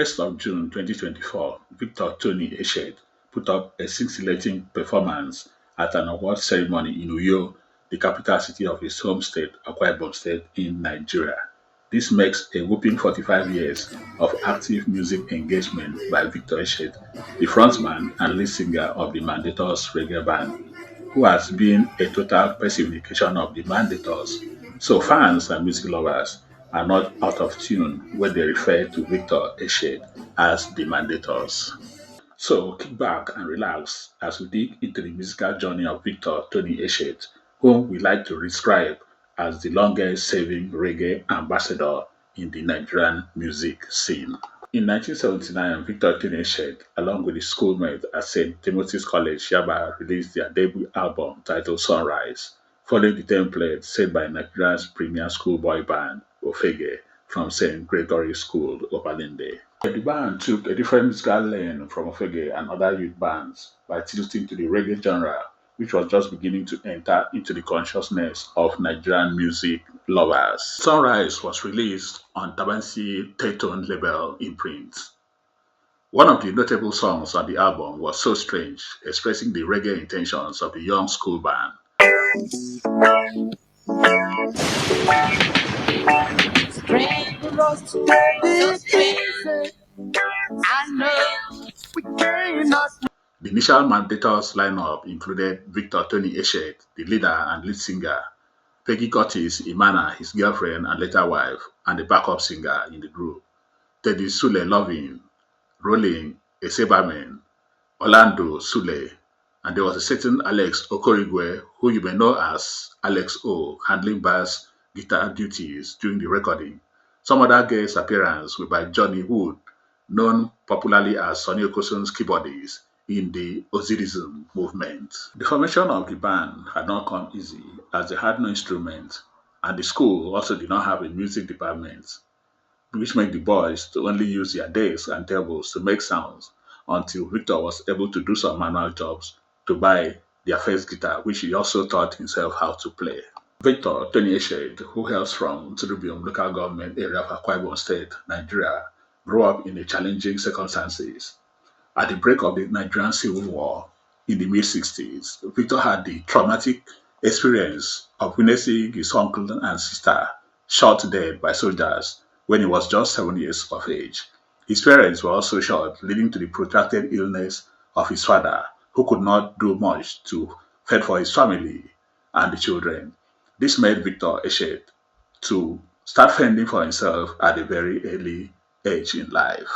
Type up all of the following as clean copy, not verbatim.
1st of June 2024, Victor Essiet put up a scintillating performance at an award ceremony in Uyo, the capital city of his home state, Akwa Ibom State in Nigeria. This makes a whopping 45 years of active music engagement by Victor Essiet, the frontman and lead singer of the Mandators reggae band, who has been a total personification of the Mandators. So fans and music lovers are not out of tune when they refer to Victor Essiet as the Mandators. So kick back and relax as we dig into the musical journey of Victor Essiet, whom we like to describe as the longest serving reggae ambassador in the Nigerian music scene. In 1979, Victor Essiet, along with his schoolmate at St. Timothy's College, Yaba, released their debut album titled Sunrise, following the template set by Nigeria's premier schoolboy band, Ofege, from St. Gregory's School, Obalende. The band took a different musical lane from Ofege and other youth bands by tilting to the reggae genre, which was just beginning to enter into the consciousness of Nigerian music lovers. Sunrise was released on Tabansi Taytone label imprint. One of the notable songs on the album was So Strange, expressing the reggae intentions of the young school band. The initial Mandators lineup included Victor Essiet, the leader and lead singer, Peggy Curtis Imanah, his girlfriend and later wife, and the backup singer in the group, Teddy Sule Loving, Rolling Esebamen, Orlando Sule, and there was a certain Alex Okorigwe, who you may know as Alex O, handling bass guitar duties during the recording. Some other guest appearances were by Johnny Wood, known popularly as Sonny Okoson's keyboardist in the Osirism movement. The formation of the band had not come easy as they had no instruments, and the school also did not have a music department, which made the boys to only use their desks and tables to make sounds until Victor was able to do some manual jobs to buy their first guitar, which he also taught himself how to play. Victor Essiet, who hails from Turubium local government area of Akwa Ibom State, Nigeria, grew up in a challenging circumstances. At the break of the Nigerian Civil War in the mid-60s, Victor had the traumatic experience of witnessing his uncle and sister shot dead by soldiers when he was just 7 years of age. His parents were also shot, leading to the protracted illness of his father, who could not do much to fend for his family and the children. This made Victor Essiet to start fending for himself at a very early age in life.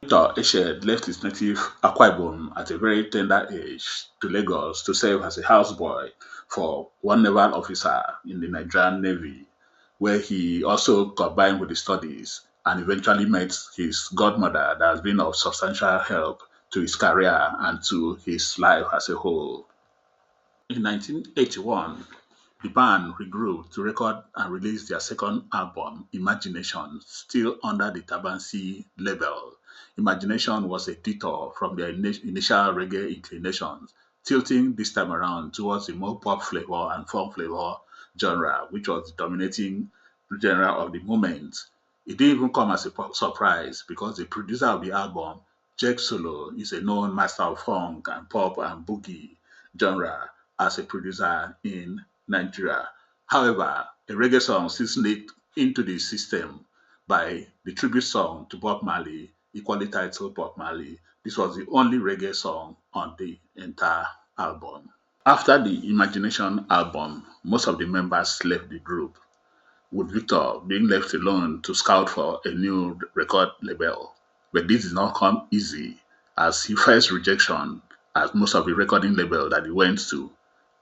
Victor Essiet left his native Akwa Ibom at a very tender age to Lagos to serve as a houseboy for one naval officer in the Nigerian Navy, where he also combined with the studies and eventually met his godmother that has been of substantial help to his career and to his life as a whole. In 1981, the band regrouped to record and release their second album, Imagination, still under the Tabansi label. Imagination was a detour from their initial reggae inclinations, tilting this time around towards the more pop flavor and funk flavor genre, which was the dominating genre of the moment. It didn't even come as a surprise because the producer of the album, Jake Solo, is a known master of funk and pop and boogie genre as a producer in Nigeria. However, a reggae song still sneaked into the system by the tribute song to Bob Marley, equally titled Bob Marley. This was the only reggae song on the entire album. After the Imagination album, most of the members left the group, with Victor being left alone to scout for a new record label. But this did not come easy, as he faced rejection at most of the recording label that he went to,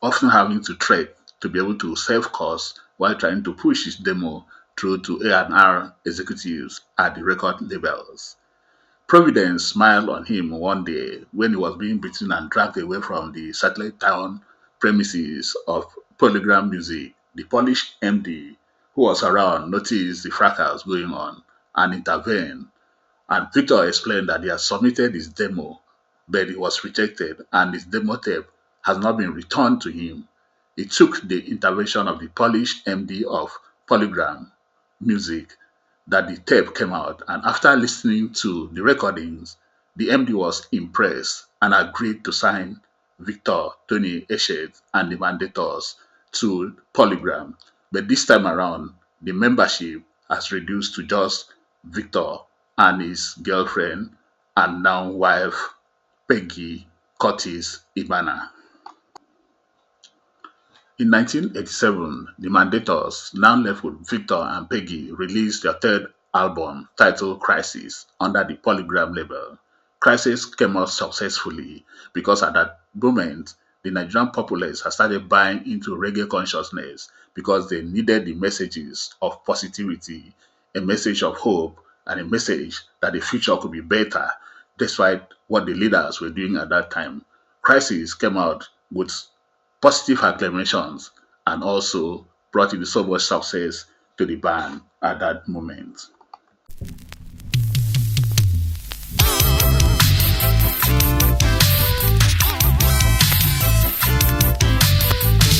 often having to trek to be able to save costs while trying to push his demo through to A&R executives at the record labels. Providence smiled on him one day when he was being beaten and dragged away from the satellite town premises of Polygram Music. The Polish MD, who was around, noticed the fracas going on and intervened. And Victor explained that he had submitted his demo, but it was rejected and his demo tape has not been returned to him. It took the intervention of the Polish MD of Polygram Music that the tape came out, and after listening to the recordings, the MD was impressed and agreed to sign Victor, Tony Essiet, and the Mandators to Polygram. But this time around, the membership has reduced to just Victor and his girlfriend and now wife Peggy Curtis Imanah. In 1987, the Mandators, now left with Victor and Peggy, released their third album titled Crisis under the Polygram label. Crisis came out successfully because at that moment, the Nigerian populace had started buying into reggae consciousness because they needed the messages of positivity, a message of hope, and a message that the future could be better despite what the leaders were doing at that time. Crisis came out with positive acclamations and also brought in so much success to the band at that moment.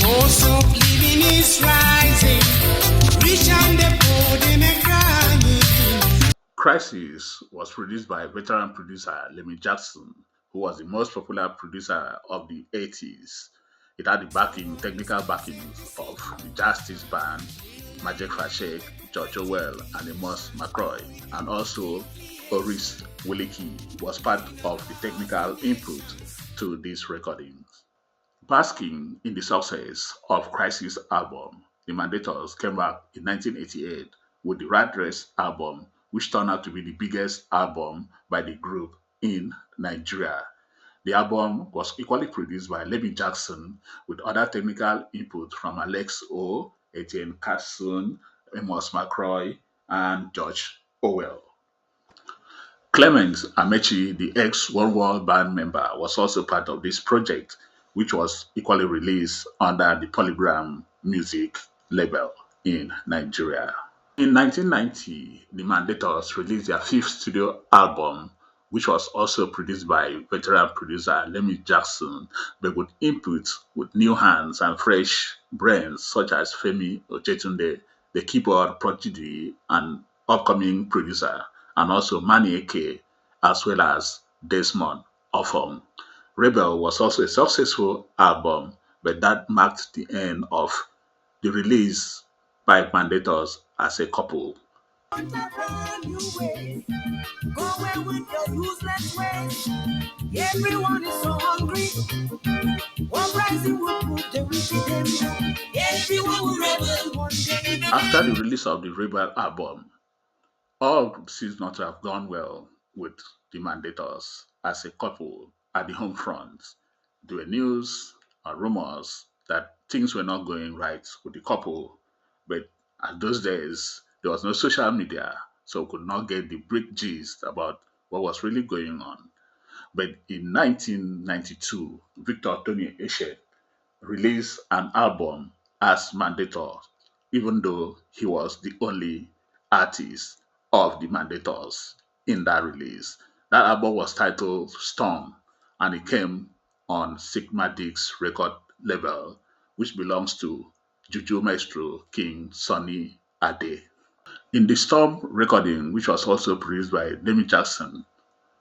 Force of living is rising, rich and the poor they may crying. Crisis was produced by veteran producer Lemmy Jackson, who was the most popular producer of the 80s. It had the technical backings of the Justice Band, Majek Fashek, George Owell, and Amos McCroy, and also Oris Wiliki was part of the technical input to these recordings. Basking in the success of Crisis album, the Mandators came back in 1988 with the Rat Race album, which turned out to be the biggest album by the group in Nigeria. The album was equally produced by Levy Jackson with other technical input from Alex O, Etienne Casson, Amos McCroy, and George Owell. Clement Amechi, the ex-One World Band member, was also part of this project, which was equally released under the Polygram Music label in Nigeria. In 1990, the Mandators released their fifth studio album, which was also produced by veteran producer Lemmy Jackson, but with input with new hands and fresh brains such as Femi Ochetunde, the keyboard prodigy and upcoming producer, and also Manny Eke, as well as Desmond Offam. Rebel was also a successful album, but that marked the end of the release by Mandators as a couple. Want a brand new way. Go away with your useless ways. Everyone is so hungry. One rising will prove the wicked them down. Everyone will rebel one day. After the release of the Rebel album, all seems not to have gone well with the Mandators as a couple at the home front. There were news and rumors that things were not going right with the couple, but at those days there was no social media, so we could not get the brief gist about what was really going on. But in 1992, Victor Tony Essiet released an album as Mandator, even though he was the only artist of the Mandators in that release. That album was titled Storm, and it came on Sigma Dix record label, which belongs to Juju Maestro King Sonny Ade. In the Storm recording, which was also produced by Demi Jackson,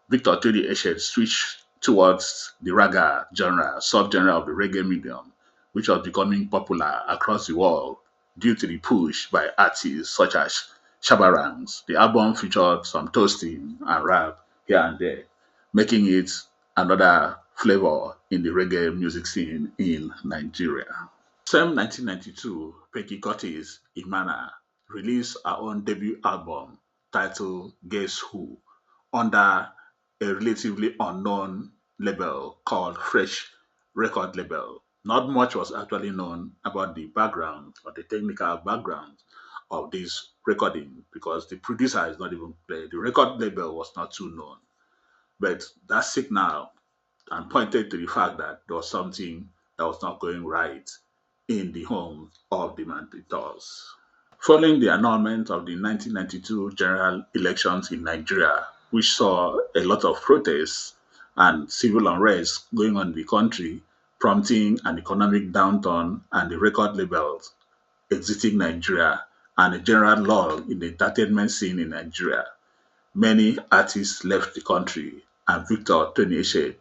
Victor Tony Essiet switched towards the raga genre, subgenre of the reggae medium, which was becoming popular across the world due to the push by artists such as Shabarangs. The album featured some toasting and rap here and there, making it another flavor in the reggae music scene in Nigeria. Same 1992, Peggy Curtis Imanah released her own debut album titled Guess Who under a relatively unknown label called Fresh Record Label. Not much was actually known about the background or the technical background of this recording because the producer is not even played. The record label was not too known. But that signal and pointed to the fact that there was something that was not going right in the home of the Mandators. Following the annulment of the 1992 general elections in Nigeria, which saw a lot of protests and civil unrest going on in the country, prompting an economic downturn and the record labels exiting Nigeria and a general lull in the entertainment scene in Nigeria. Many artists left the country, and Victor Tony Essiet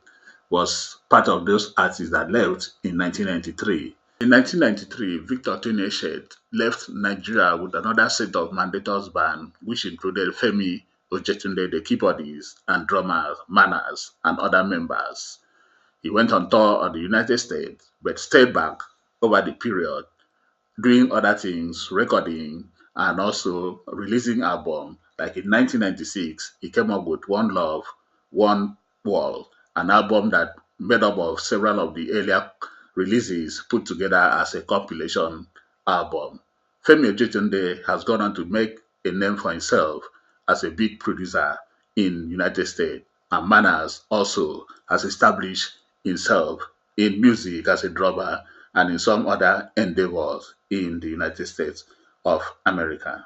was part of those artists that left in 1993. In 1993, Victor Tony Essiet left Nigeria with another set of Mandators band, which included Femi Ojetunde, the keyboardist and drummer, Manners, and other members. He went on tour in the United States, but stayed back over the period doing other things, recording, and also releasing album. Like in 1996, he came up with One Love, One World, an album that made up of several of the earlier releases put together as a compilation album. Femi Ojetunde has gone on to make a name for himself as a big producer in United States, and Manners also has established himself in music as a drummer and in some other endeavors in the United States of America.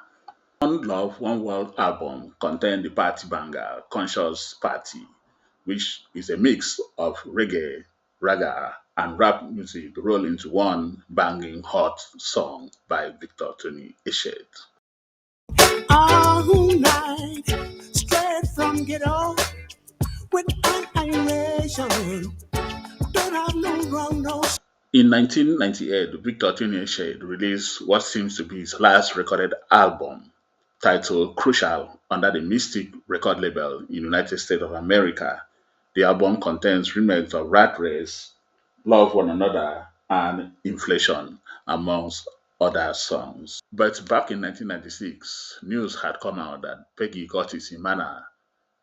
One Love, One World album contained the party banger Conscious Party, which is a mix of reggae, raga, and rap music rolled into one banging hot song by Victor Tony Essiet. All night, straight from ghetto with an iration. Don't have no wrong, no. In 1998, Victor Tony Essiet released what seems to be his last recorded album, titled Crucial, under the Mystic record label in the United States of America. The album contains remakes of Rat Race, Love One Another, and Inflation, amongst other songs. But back in 1996, news had come out that Peggy Curtis Imanah,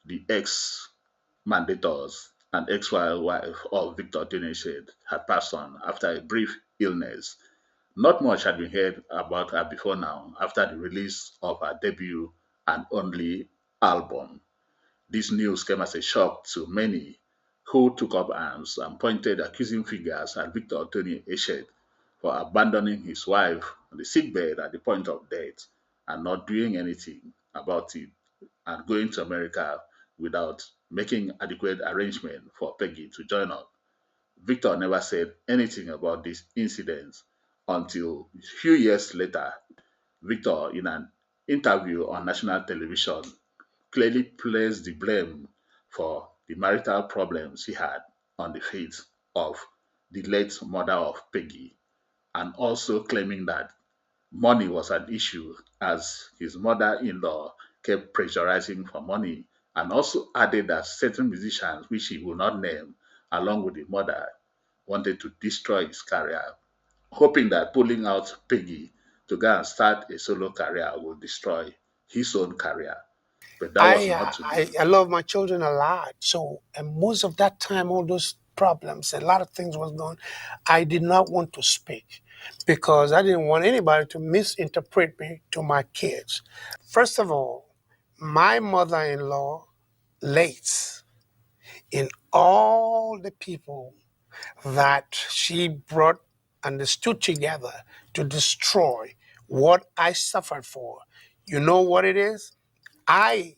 the ex Mandators, an ex-wife of Victor Essiet, had passed on after a brief illness. Not much had been heard about her before now after the release of her debut and only album. This news came as a shock to many who took up arms and pointed accusing fingers at Victor Tony Essiet for abandoning his wife on the sickbed at the point of death and not doing anything about it and going to America without making adequate arrangement for Peggy to join up. Victor never said anything about this incident until a few years later. Victor, in an interview on national television, clearly placed the blame for the marital problems he had on the fate of the late mother of Peggy, and also claiming that money was an issue as his mother-in-law kept pressurizing for money, and also added that certain musicians, which he will not name, along with the mother, wanted to destroy his career, hoping that pulling out Peggy to go and start a solo career would destroy his own career. But that was I, not uh, to I be. I love my children a lot. So, and most of that time, all those problems, a lot of things was going. I did not want to speak because I didn't want anybody to misinterpret me to my kids. First of all, my mother-in-law late in all the people that she brought and stood together to destroy what I suffered for. You know what it is? I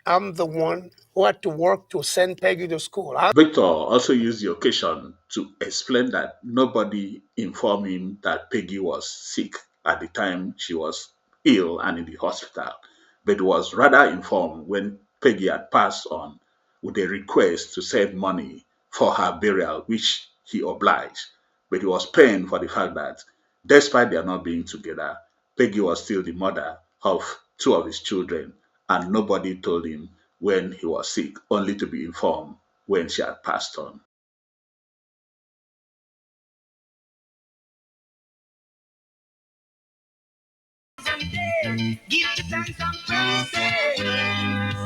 am the one who had to work to send Peggy to school. Victor also used the occasion to explain that nobody informed him that Peggy was sick at the time she was ill and in the hospital, but was rather informed when Peggy had passed on with a request to send money for her burial, which he obliged. But he was paying for the fact that despite their not being together, Peggy was still the mother of two of his children, and nobody told him when he was sick, only to be informed when she had passed on. Give the thanks and praises.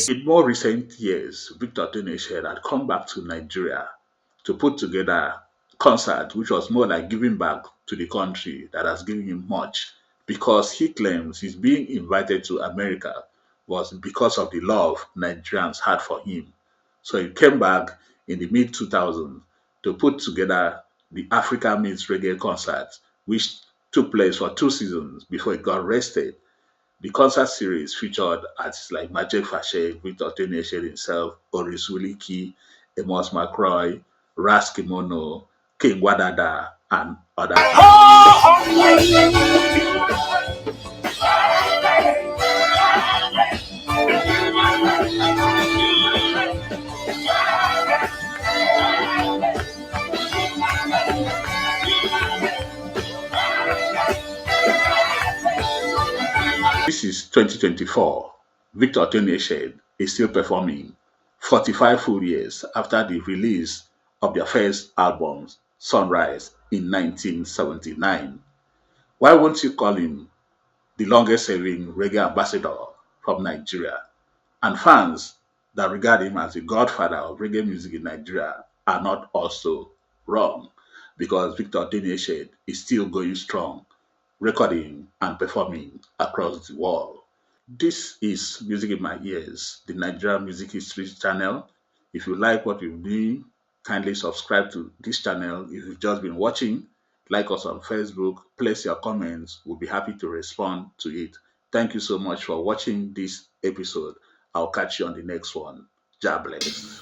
In more recent years, Victor Essiet had come back to Nigeria to put together a concert which was more like giving back to the country that has given him much, because he claims his being invited to America was because of the love Nigerians had for him. So he came back in the mid 2000s to put together the Africa Meets Reggae concert, which took place for 2 seasons before it got rested. The concert series featured artists like Magic Fashe, Victor Essiet himself, Oris Wuliki, Amos McCroy, Ras Kimono, King Wadada, and other things. This is 2024. Victor Essiet is still performing 45 full years after the release of their first album, Sunrise, in 1979. Why won't you call him the longest serving reggae ambassador from Nigeria? And fans that regard him as the godfather of reggae music in Nigeria are not also wrong, because Victor Essiet is still going strong, recording and performing across the world. This is Music in My Ears, the Nigerian Music History channel. If you like what we're doing, kindly subscribe to this channel. If you've just been watching, like us on Facebook, place your comments. We'll be happy to respond to it. Thank you so much for watching this episode. I'll catch you on the next one. God bless.